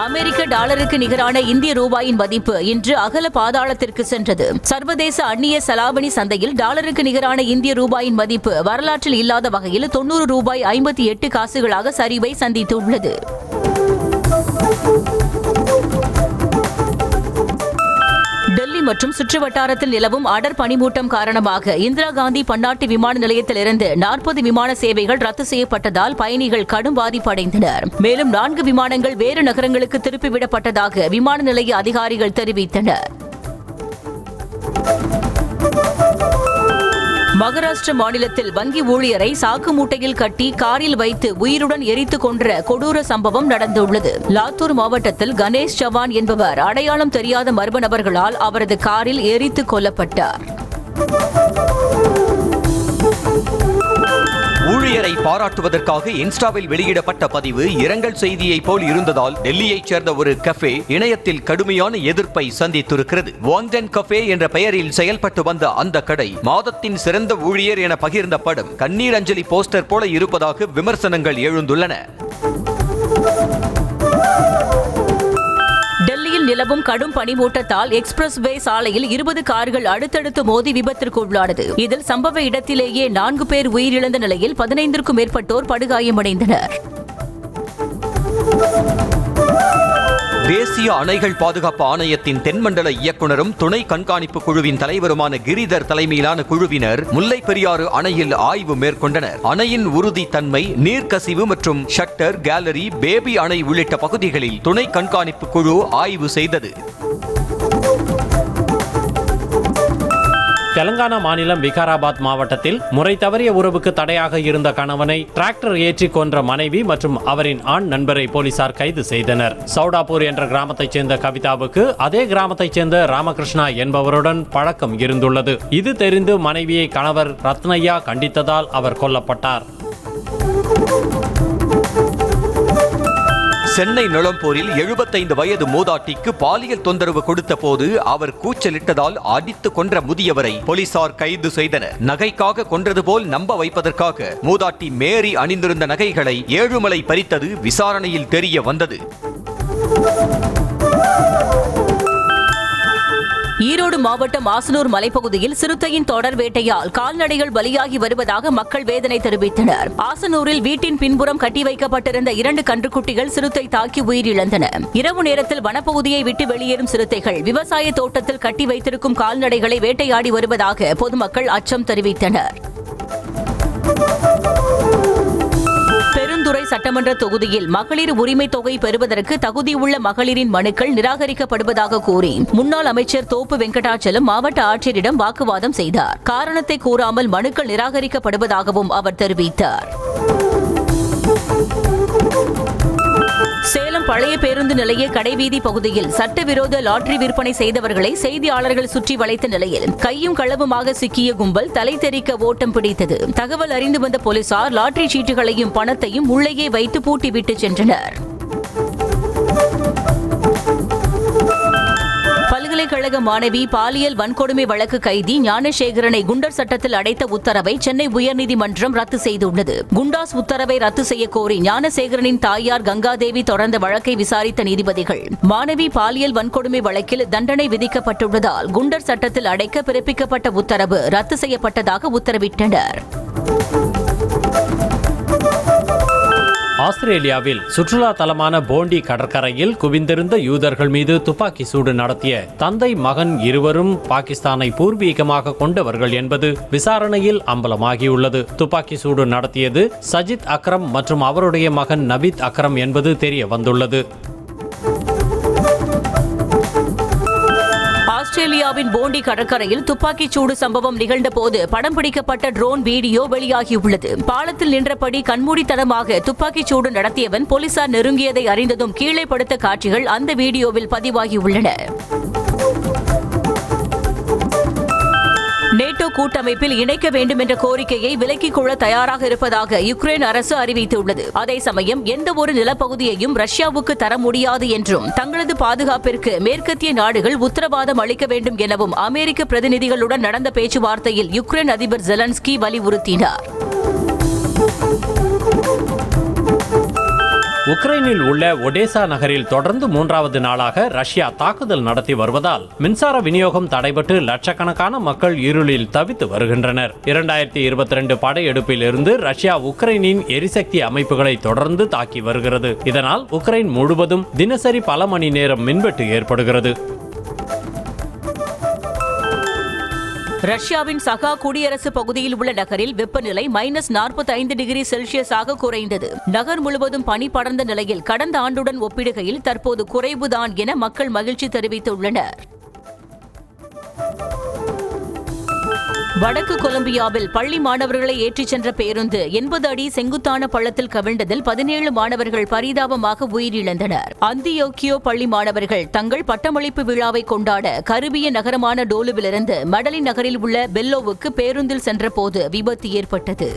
அமெரிக்க டாலருக்கு நிகரான இந்திய ரூபாயின் மதிப்பு இன்று அகல பாதாளத்திற்கு சென்றது. சர்வதேச அந்நிய செலாவணி சந்தையில் டாலருக்கு நிகரான இந்திய ரூபாயின் மதிப்பு வரலாற்றில் இல்லாத வகையில் 90 ரூபாய் 58 காசுகளாக சரிவை சந்தித்துள்ளது. டெல்லி மற்றும் சுற்றுவட்டாரத்தில் நிலவும் அடர் பனிமூட்டம் காரணமாக இந்திரா காந்தி பன்னாட்டு விமான நிலையத்திலிருந்து 40 விமான சேவைகள் ரத்து செய்யப்பட்டதால் பயணிகள் கடும் பாதிப்படைந்தனர். மேலும் 4 விமானங்கள் வேறு நகரங்களுக்கு திருப்பிவிடப்பட்டதாக விமான நிலைய அதிகாரிகள் தெரிவித்தனர். மகாராஷ்டிர மாநிலத்தில் வங்கி ஊழியரை சாக்கு மூட்டையில் கட்டி காரில் வைத்து உயிருடன் எரித்துக் கொன்ற கொடூர சம்பவம் நடந்துள்ளது. லாத்தூர் மாவட்டத்தில் கணேஷ் சவான் என்பவர் அடையாளம் தெரியாத மர்ம நபர்களால் அவரது காரில் எரித்துக் கொல்லப்பட்டார். ஊழியரை பாராட்டுவதற்காக இன்ஸ்டாவில் வெளியிடப்பட்ட பதிவு இரங்கல் செய்தியை போல் இருந்ததால் டெல்லியைச் சேர்ந்த ஒரு கஃபே இணையத்தில் கடுமையான எதிர்ப்பை சந்தித்திருக்கிறது. வாங்டன் கஃபே என்ற பெயரில் செயல்பட்டு வந்த அந்த கடை மாதத்தின் சிறந்த ஊழியர் என பகிர்ந்த படம் கண்ணீர் அஞ்சலி போஸ்டர் போல இருப்பதாக விமர்சனங்கள் எழுந்துள்ளன. டெல்லியில் நிலவும் கடும் பனிமூட்டத்தால் எக்ஸ்பிரஸ் வே சாலையில் 20 கார்கள் அடுத்தடுத்து மோதி விபத்திற்குள்ளானது. இதில் சம்பவ இடத்திலேயே 4 பேர் உயிரிழந்த நிலையில் 15க்கும் மேற்பட்டோர் படுகாயமடைந்தனர். தேசிய அணைகள் பாதுகாப்பு ஆணையத்தின் தென்மண்டல இயக்குனரும் துணை கண்காணிப்பு குழுவின் தலைவருமான கிரிதர் தலைமையிலான குழுவினர் முல்லை பெரியாறு அணையில் ஆய்வு மேற்கொண்டனர். அணையின் உறுதி தன்மை, நீர்க்கசிவு மற்றும் ஷட்டர், கேலரி, பேபி அணை உள்ளிட்ட பகுதிகளில் துணை கண்காணிப்பு குழு ஆய்வு செய்தது. தெலங்கானா மாநிலம் விகாராபாத் மாவட்டத்தில் முறை தவறிய உறவுக்கு தடையாக இருந்த கணவனை டிராக்டர் ஏற்றி கொன்ற மனைவி மற்றும் அவரின் ஆண் நண்பரை போலீசார் கைது செய்தனர். சௌடாப்பூர் என்ற கிராமத்தைச் சேர்ந்த கவிதாவுக்கு அதே கிராமத்தைச் சேர்ந்த ராமகிருஷ்ணா என்பவருடன் பழக்கம் இருந்துள்ளது. இது தெரிந்து மனைவியை கணவர் ரத்னையா கண்டித்ததால் அவர் கொல்லப்பட்டார். சென்னை நொளம்பூரில் 75 வயது மூதாட்டிக்கு பாலியல் தொந்தரவு கொடுத்த போது அவர் கூச்சலிட்டதால் அடித்து கொன்ற முதியவரை போலீசார் கைது செய்தனர். நகைக்காக கொன்றது போல் நம்ப வைப்பதற்காக மூதாட்டி மேரி அணிந்திருந்த நகைகளை ஏழுமலை பறித்தது விசாரணையில் தெரிய வந்தது. ஈரோடு மாவட்டம் ஆசனூர் மலைப்பகுதியில் சிறுத்தையின் தொடர் வேட்டையால் கால்நடைகள் பலியாகி வருவதாக மக்கள் வேதனை தெரிவித்தனர். ஆசனூரில் வீட்டின் பின்புறம் கட்டி வைக்கப்பட்டிருந்த 2 கன்றுக்குட்டிகள் சிறுத்தை தாக்கி உயிரிழந்தன. இரவு நேரத்தில் வனப்பகுதியை விட்டு வெளியேறும் சிறுத்தைகள் விவசாய தோட்டத்தில் கட்டி வைத்திருக்கும் கால்நடைகளை வேட்டையாடி வருவதாக பொதுமக்கள் அச்சம் தெரிவித்தனர். பெருந்துறை சட்டமன்ற தொகுதியில் மகளிர் உரிமை தொகை பெறுவதற்கு தகுதியுள்ள மகளிரின் மனுக்கள் நிராகரிக்கப்படுவதாக கூறி முன்னாள் அமைச்சர் தோப்பு வெங்கடாச்சலம் மாவட்ட ஆட்சியரிடம் வாக்குவாதம் செய்தார். காரணத்தை கூறாமல் மனுக்கள் நிராகரிக்கப்படுவதாகவும் அவர் தெரிவித்தார். சேலம் பழைய பேருந்து நிலைய கடைவீதி பகுதியில் சட்டவிரோத லாட்டரி விற்பனை செய்தவர்களை செய்தியாளர்கள் சுற்றி வளைத்த நிலையில் கையும் களவுமாக சிக்கிய கும்பல் தலை தெறிக்க ஓட்டம் பிடித்தது. தகவல் அறிந்து வந்த போலீசார் லாட்டரி சீட்டுகளையும் பணத்தையும் உள்ளேயே வைத்து பூட்டிவிட்டு சென்றனர். பல்கலைக்கழக மாணவி பாலியல் வன்கொடுமை வழக்கு கைதி ஞானசேகரனை குண்டர் சட்டத்தில் அடைத்த உத்தரவை சென்னை உயர்நீதிமன்றம் ரத்து செய்துள்ளது. குண்டாஸ் உத்தரவை ரத்து செய்ய கோரி ஞானசேகரனின் தாயார் கங்காதேவி தொடர்ந்த வழக்கை விசாரித்த நீதிபதிகள் மாணவி பாலியல் வன்கொடுமை வழக்கில் தண்டனை விதிக்கப்பட்டுள்ளதால் குண்டர் சட்டத்தில் அடைக்க பிறப்பிக்கப்பட்ட உத்தரவு ரத்து செய்யப்பட்டதாக உத்தரவிட்டனர். ஆஸ்திரேலியாவில் சுற்றுலா தலமான போண்டி கடற்கரையில் குவிந்திருந்த யூதர்கள் மீது துப்பாக்கி சூடு நடத்திய தந்தை மகன் இருவரும் பாகிஸ்தானை பூர்வீகமாக கொண்டவர்கள் என்பது விசாரணையில் அம்பலமாகியுள்ளது. துப்பாக்கி சூடு நடத்தியது சஜித் அக்ரம் மற்றும் அவருடைய மகன் நபீத் அக்ரம் என்பது தெரிய வந்துள்ளது. ஆஸ்திரேலியாவின் போண்டி கடற்கரையில் துப்பாக்கிச் சூடு சம்பவம் நிகழ்ந்த போது படம் பிடிக்கப்பட்ட ட்ரோன் வீடியோ வெளியாகியுள்ளது. பாலத்தில் நின்றபடி கண்மூடித்தனமாக துப்பாக்கிச் சூடு நடத்தியவன் போலீசார் நெருங்கியதை அறிந்ததும் கீழே படுத்த காட்சிகள் அந்த வீடியோவில் பதிவாகியுள்ளன. நேட்டோ கூட்டமைப்பில் இணைக்க வேண்டும் என்ற கோரிக்கையை விலக்கிக் கொள்ள தயாராக இருப்பதாக யுக்ரைன் அரசு அறிவித்துள்ளது. அதே சமயம் எந்த ஒரு நிலப்பகுதியையும் ரஷ்யாவுக்கு தர முடியாது என்றும் தங்களது பாதுகாப்பிற்கு மேற்கத்திய நாடுகள் உத்தரவாதம் அளிக்க வேண்டும் எனவும் அமெரிக்க பிரதிநிதிகளுடன் நடந்த பேச்சுவார்த்தையில் யுக்ரைன் அதிபர் ஜெலன்ஸ்கி வலியுறுத்தினார். உக்ரைனில் உள்ள ஒடேசா நகரில் தொடர்ந்து 3வது நாளாக ரஷ்யா தாக்குதல் நடத்தி வருவதால் மின்சார விநியோகம் தடைபட்டு லட்சக்கணக்கான மக்கள் இருளில் தவித்து வருகின்றனர். 2022 படையெடுப்பில் இருந்து ரஷ்யா உக்ரைனின் எரிசக்தி அமைப்புகளை தொடர்ந்து தாக்கி வருகிறது. இதனால் உக்ரைன் முழுவதும் தினசரி பல மணி நேரம் மின்வெட்டு ஏற்படுகிறது. ரஷ்யாவின் சகா குடியரசு பகுதியில் உள்ள நகரில் வெப்பநிலை -45 டிகிரி செல்சியஸாக குறைந்தது. நகர் முழுவதும் பனி படர்ந்த நிலையில் கடந்த ஆண்டுடன் ஒப்பிடுகையில் தற்போது குறைவுதான் என மக்கள் மகிழ்ச்சி தெரிவித்துள்ளனர். வடக்கு கொலம்பியாவில் பள்ளி மாணவர்களை ஏற்றிச் சென்ற பேருந்து 80 அடி செங்குத்தான பள்ளத்தில் கவிழ்ந்ததில் 17 மாணவர்கள் பரிதாபமாக உயிரிழந்தனர். அந்தியோக்கியோ பள்ளி மாணவர்கள் தங்கள் பட்டமளிப்பு விழாவை கொண்டாட கரிபிய நகரமான டோலுவிலிருந்து மடலின் நகரில் உள்ள பெல்லோவுக்கு பேருந்தில் சென்றபோது விபத்து ஏற்பட்டது.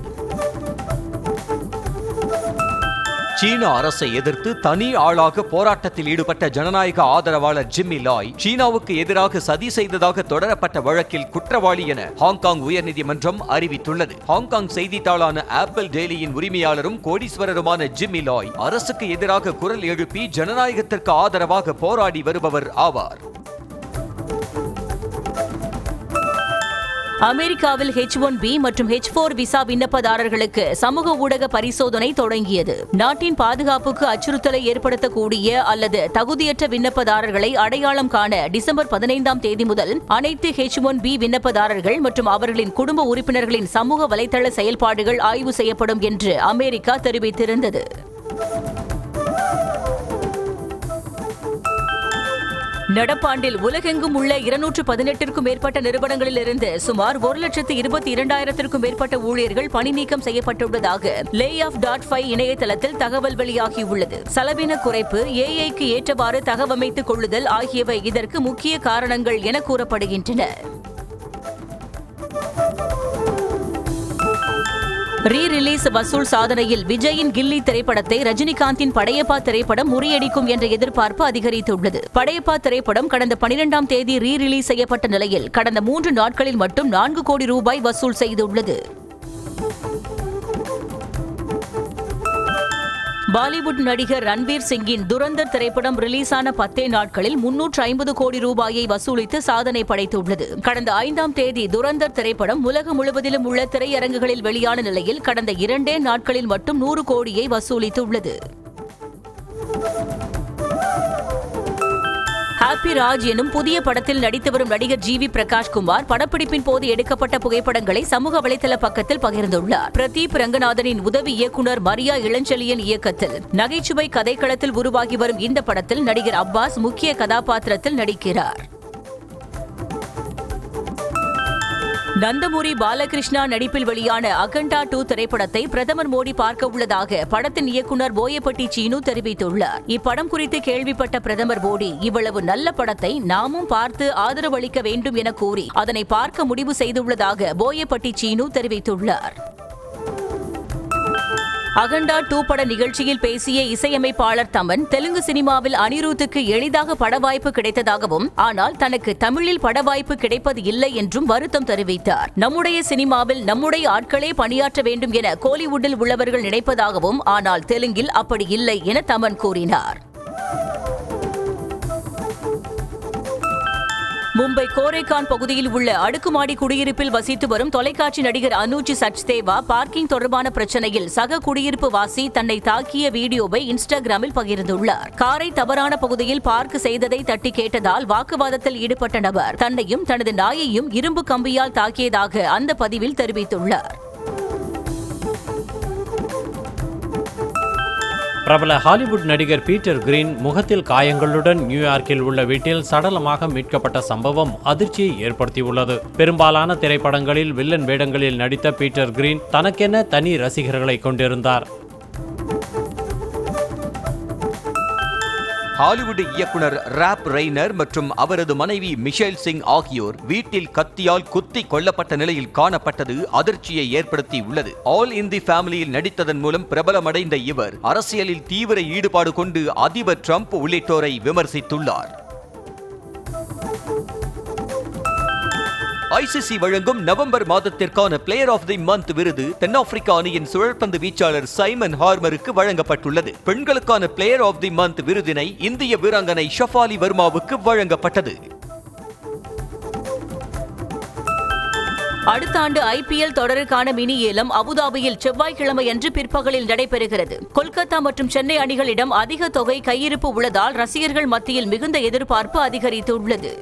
சீன அரசை எதிர்த்து தனி ஆளாக போராட்டத்தில் ஈடுபட்ட ஜனநாயக ஆதரவாளர் ஜிம்மி லாய் சீனாவுக்கு எதிராக சதி செய்ததாக தொடரப்பட்ட வழக்கில் குற்றவாளி என ஹாங்காங் உயர்நீதிமன்றம் அறிவித்துள்ளது. ஹாங்காங் செய்தித்தாளான ஆப்பிள் டெய்லியின் உரிமையாளரும் கோடீஸ்வரருமான ஜிம்மி லாய் அரசுக்கு எதிராக குரல் எழுப்பி ஜனநாயகத்திற்கு ஆதரவாக போராடி வருபவர் ஆவார். அமெரிக்காவில் H1B மற்றும் H4 விசா விண்ணப்பதாரர்களுக்கு சமூக ஊடக பரிசோதனை தொடங்கியது. நாட்டின் பாதுகாப்புக்கு அச்சுறுத்தலை ஏற்படுத்தக்கூடிய அல்லது தகுதியற்ற விண்ணப்பதாரர்களை அடையாளம் காண டிசம்பர் 15ஆம் தேதி முதல் அனைத்து H1B விண்ணப்பதாரர்கள் மற்றும் அவர்களின் குடும்ப உறுப்பினர்களின் சமூக வலைதள செயல்பாடுகள் ஆய்வு செய்யப்படும் என்று அமெரிக்கா தெரிவித்திருந்தது. நடப்பாண்டில் உலகெங்கும் உள்ள 218க்கும் மேற்பட்ட நிறுவனங்களிலிருந்து சுமார் 1,22,000க்கும் மேற்பட்ட ஊழியர்கள் பணி நீக்கம் செய்யப்பட்டுள்ளதாக layoff.fi இணையதளத்தில் தகவல் வெளியாகியுள்ளது. செலவின குறைப்பு, ஏஐக்கு ஏற்றவாறு தகவமைத்துக் கொள்ளுதல் ஆகியவை இதற்கு முக்கிய காரணங்கள் என கூறப்படுகின்றன. ரீ-ரிலீஸ் வசூல் சாதனையில் விஜயின் கில்லி திரைப்படத்தை ரஜினிகாந்தின் படையப்பா திரைப்படம் முறியடிக்கும் என்ற எதிர்பார்ப்பு அதிகரித்துள்ளது. படையப்பா திரைப்படம் கடந்த 12ஆம் தேதி ரீ-ரிலீஸ் செய்யப்பட்ட நிலையில் கடந்த 3 நாட்களில் மட்டும் 4 கோடி ரூபாய் வசூல் செய்துள்ளது. பாலிவுட் நடிகர் ரன்வீர் சிங்கின் துரந்தர் திரைப்படம் ரிலீஸான 10 நாட்களில் 350 கோடி ரூபாயை வசூலித்து சாதனை படைத்துள்ளது. கடந்த 5ஆம் தேதி துரந்தர் திரைப்படம் உலகம் முழுவதிலும் உள்ள திரையரங்குகளில் வெளியான நிலையில் கடந்த 2 நாட்களில் மட்டும் 100 கோடியை வசூலித்துள்ளது. ஹாப்பி ராஜ் எனும் புதிய படத்தில் நடித்து வரும் நடிகர் ஜிவி பிரகாஷ்குமார் படப்பிடிப்பின் போது எடுக்கப்பட்ட புகைப்படங்களை சமூக வலைதள பக்கத்தில் பகிர்ந்துள்ளார். பிரதீப் ரங்கநாதனின் உதவி இயக்குநர் மரியா இளஞ்செழியன் இயக்கத்தில் நகைச்சுவை கதைக்களத்தில் உருவாகி வரும் இந்த படத்தில் நடிகர் அப்பாஸ் முக்கிய கதாபாத்திரத்தில் நடிக்கிறார். நந்தமுரி பாலகிருஷ்ணா நடிப்பில் வெளியான அகண்டா 2 திரைப்படத்தை பிரதமர் மோடி பார்க்க உள்ளதாக படத்தின் இயக்குநர் போயப்பட்டி சீனு தெரிவித்துள்ளார். இப்படம் குறித்து கேள்விப்பட்ட பிரதமர் மோடி இவ்வளவு நல்ல படத்தை நாமும் பார்த்து ஆதரவளிக்க வேண்டும் என கூறி அதனை பார்க்க முடிவு செய்துள்ளதாக போயப்பட்டி சீனு தெரிவித்துள்ளார். அகண்டா 2 பட நிகழ்ச்சியில் பேசிய இசையமைப்பாளர் தமன் தெலுங்கு சினிமாவில் அனிருத்துக்கு எளிதாக பட வாய்ப்பு கிடைத்ததாகவும் ஆனால் தனக்கு தமிழில் பட வாய்ப்பு கிடைப்பது இல்லை என்றும் வருத்தம் தெரிவித்தார். நம்முடைய சினிமாவில் நம்முடைய ஆட்களே பணியாற்ற வேண்டும் என கோலிவுட்டில் உள்ளவர்கள் நினைப்பதாகவும் ஆனால் தெலுங்கில் அப்படி இல்லை என தமன் கூறினார். மும்பை கோரேகான் பகுதியில் உள்ள அடுக்குமாடி குடியிருப்பில் வசித்து வரும் தொலைக்காட்சி நடிகர் அனுஜ் சச்தேவா பார்க்கிங் தொடர்பான பிரச்சனையில் சக குடியிருப்பு வாசி தன்னை தாக்கிய வீடியோவை இன்ஸ்டாகிராமில் பகிர்ந்துள்ளார். காரை தவறான பகுதியில் பார்க் செய்ததை தட்டி கேட்டதால் வாக்குவாதத்தில் ஈடுபட்ட நபர் தன்னையும் தனது நாயையும் இரும்பு கம்பியால் தாக்கியதாக அந்த பதிவில் தெரிவித்துள்ளார். பிரபல ஹாலிவுட் நடிகர் பீட்டர் கிரீன் முகத்தில் காயங்களுடன் நியூயார்க்கில் உள்ள வீட்டில் சடலமாக மீட்கப்பட்ட சம்பவம் அதிர்ச்சியை ஏற்படுத்தியுள்ளது. பெரும்பாலான திரைப்படங்களில் வில்லன் வேடங்களில் நடித்த பீட்டர் கிரீன் தனக்கென தனி ரசிகர்களை கொண்டிருந்தார். ஹாலிவுட் இயக்குனர் ராப் ரெய்னர் மற்றும் அவரது மனைவி மிஷேல் சிங் ஆகியோர் வீட்டில் கத்தியால் குத்தி கொல்லப்பட்ட நிலையில் காணப்பட்டது அதிர்ச்சியை ஏற்படுத்தி உள்ளது. ஆல் இன் தி ஃபேமிலியில் நடித்ததன் மூலம் பிரபலமடைந்த இவர் அரசியலில் தீவிர ஈடுபாடு கொண்டு அதிபர் ட்ரம்ப் உள்ளிட்டோரை விமர்சித்துள்ளார். ஐசிசி வழங்கும் நவம்பர் மாதத்திற்கான பிளேயர் ஆஃப் தி மந்த் விருது தென்னாப்பிரிக்க அணியின் சுழற்பந்து வீச்சாளர் சைமன் ஹார்மருக்கு வழங்கப்பட்டுள்ளது. பெண்களுக்கான பிளேயர் ஆஃப் தி மந்த் விருதினை இந்திய வீராங்கனை ஷஃபாலி வர்மாவுக்கு வழங்கப்பட்டது. அடுத்த ஆண்டு IPL தொடருக்கான மினி ஏலம் அபுதாபியில் செவ்வாய்க்கிழமையன்று பிற்பகலில் நடைபெறுகிறது. கொல்கத்தா மற்றும் சென்னை அணிகளிடம் அதிக தொகை கையிருப்பு உள்ளதால் ரசிகர்கள் மத்தியில் மிகுந்த எதிர்பார்ப்பு அதிகரித்துள்ளது.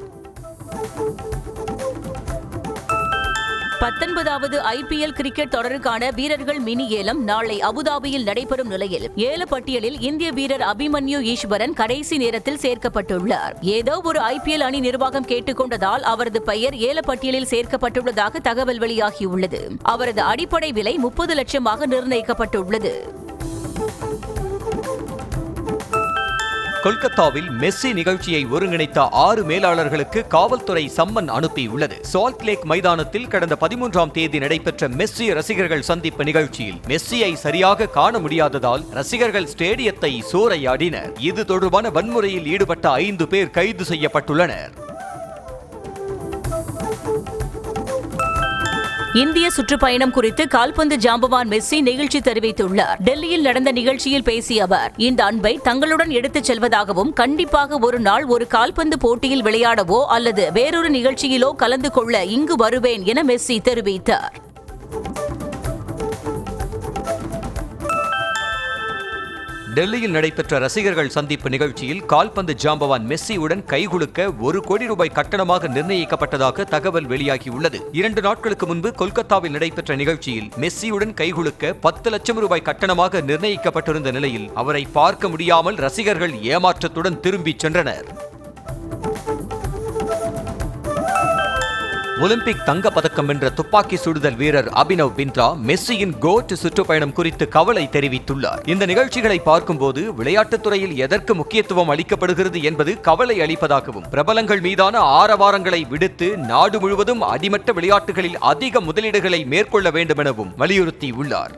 19வது IPL கிரிக்கெட் தொடருக்கான வீரர்கள் மினி ஏலம் நாளை அபுதாபியில் நடைபெறும் நிலையில் ஏல பட்டியலில் இந்திய வீரர் அபிமன்யு ஈஸ்வரன் கடைசி நேரத்தில் சேர்க்கப்பட்டுள்ளார். ஏதோ ஒரு IPL அணி நிர்வாகம் கேட்டுக்கொண்டதால் அவரது பெயர் ஏல பட்டியலில் சேர்க்கப்பட்டுள்ளதாக தகவல் வெளியாகியுள்ளது. அவரது அடிப்படை விலை 30 லட்சமாக நிர்ணயிக்கப்பட்டுள்ளது. கொல்கத்தாவில் மெஸ்ஸி நிகழ்ச்சியை ஒருங்கிணைத்த 6 மேலாளர்களுக்கு காவல்துறை சம்மன் அனுப்பியுள்ளது. சால்ட் லேக் மைதானத்தில் கடந்த 13ஆம் தேதி நடைபெற்ற மெஸ்ஸி ரசிகர்கள் சந்திப்பு நிகழ்ச்சியில் மெஸ்ஸியை சரியாக காண முடியாததால் ரசிகர்கள் ஸ்டேடியத்தை சூறையாடினர். இது தொடர்பான வன்முறையில் ஈடுபட்ட 5 பேர் கைது செய்யப்பட்டுள்ளனர். இந்திய சுற்றுப்பயணம் குறித்து கால்பந்து ஜாம்பவான் மெஸ்ஸி நிகழ்ச்சி தெரிவித்துள்ளார். டெல்லியில் நடந்த நிகழ்ச்சியில் பேசிய அவர், இந்த அன்பை தங்களுடன் எடுத்துச் செல்வதாகவும் கண்டிப்பாக ஒரு நாள் ஒரு கால்பந்து போட்டியில் விளையாடவோ அல்லது வேறொரு நிகழ்ச்சியிலோ கலந்து கொள்ள இங்கு வருவேன் என மெஸ்ஸி தெரிவித்தார். டெல்லியில் நடைபெற்ற ரசிகர்கள் சந்திப்பு நிகழ்ச்சியில் கால்பந்து ஜாம்பவான் மெஸ்ஸியுடன் கைகுலுக்க 1 கோடி ரூபாய் கட்டணமாக நிர்ணயிக்கப்பட்டதாக தகவல் வெளியாகியுள்ளது. 2 நாட்களுக்கு முன்பு கொல்கத்தாவில் நடைபெற்ற நிகழ்ச்சியில் மெஸ்ஸியுடன் கைகுலுக்க 10 லட்சம் ரூபாய் கட்டணமாக நிர்ணயிக்கப்பட்டிருந்த நிலையில் அவரை பார்க்க முடியாமல் ரசிகர்கள் ஏமாற்றத்துடன் திரும்பிச் சென்றனர். ஒலிம்பிக் தங்க பதக்கம் வென்ற துப்பாக்கி சுடுதல் வீரர் அபினவ் பிந்த்ரா மெஸ்ஸியின் கோட் சுற்றுப்பயணம் குறித்து கவலை தெரிவித்துள்ளார். இந்த நிகழ்ச்சிகளை பார்க்கும்போது விளையாட்டுத் துறையில் எதற்கு முக்கியத்துவம் அளிக்கப்படுகிறது என்பது கவலை அளிப்பதாகவும், பிரபலங்கள் மீதான ஆரவாரங்களை விடுத்து நாடு முழுவதும் அடிமட்ட விளையாட்டுகளில் அதிக முதலீடுகளை மேற்கொள்ள வேண்டும் எனவும் வலியுறுத்தியுள்ளார்.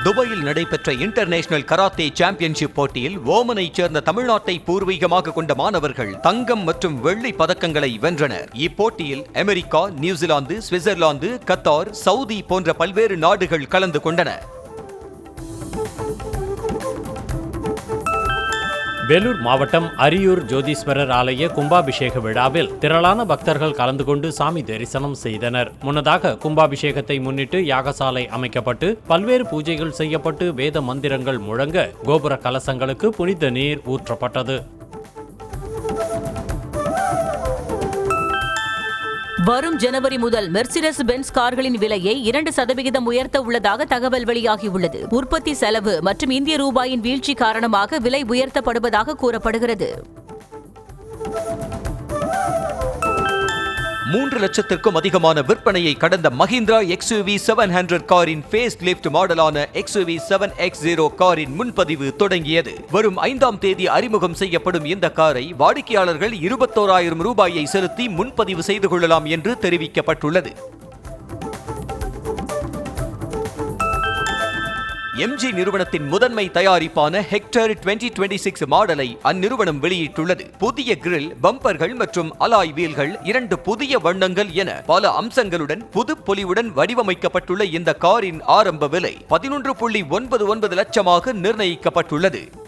துபாயில் நடைபெற்ற இன்டர்நேஷனல் கராத்தே சாம்பியன்ஷிப் போட்டியில் ஓமனைச் சேர்ந்த தமிழ்நாட்டை பூர்வீகமாக கொண்ட மாணவர்கள் தங்கம் மற்றும் வெள்ளி பதக்கங்களை வென்றனர். இப்போட்டியில் America, New Zealand, Switzerland, Qatar, Saudi போன்ற பல்வேறு நாடுகள் கலந்து கொண்டன. வேலூர் மாவட்டம் அரியூர் ஜோதீஸ்வரர் ஆலய கும்பாபிஷேக விழாவில் திரளான பக்தர்கள் கலந்து கொண்டு சாமி தரிசனம் செய்தனர். முன்னதாக கும்பாபிஷேகத்தை முன்னிட்டு யாகசாலை அமைக்கப்பட்டு பல்வேறு பூஜைகள் செய்யப்பட்டு வேத மந்திரங்கள் முழங்க கோபுர கலசங்களுக்கு புனித நீர் ஊற்றப்பட்டது. வரும் ஜனவரி முதல் மெர்சிடஸ் பென்ஸ் கார்களின் விலையை 2% உயர்த்த உள்ளதாக தகவல் வெளியாகியுள்ளது. உற்பத்தி செலவு மற்றும் இந்திய ரூபாயின் வீழ்ச்சி காரணமாக விலை உயர்த்தப்படுவதாக கூறப்படுகிறது. 3 லட்சத்திற்கும் அதிகமான விற்பனையை கடந்த மஹிந்திரா XUV 700 காரின் ஃபேஸ் லிஃப்ட் மாடலான XUV 7X0 காரின் முன்பதிவு தொடங்கியது. வரும் 5ஆம் தேதி அறிமுகம் செய்யப்படும் இந்த காரை வாடிக்கையாளர்கள் 21,000 ரூபாயை செலுத்தி முன்பதிவு செய்து கொள்ளலாம் என்று தெரிவிக்கப்பட்டுள்ளது. MG நிறுவனத்தின் முதன்மை தயாரிப்பான ஹெக்டர் 2026 மாடலை அந்நிறுவனம் வெளியிட்டுள்ளது. புதிய கிரில், பம்பர்கள் மற்றும் அலாய் வீல்கள், 2 புதிய வண்ணங்கள் என பல அம்சங்களுடன் புது பொலிவுடன் வடிவமைக்கப்பட்டுள்ள இந்த காரின் ஆரம்ப விலை 11.99 லட்சமாக நிர்ணயிக்கப்பட்டுள்ளது.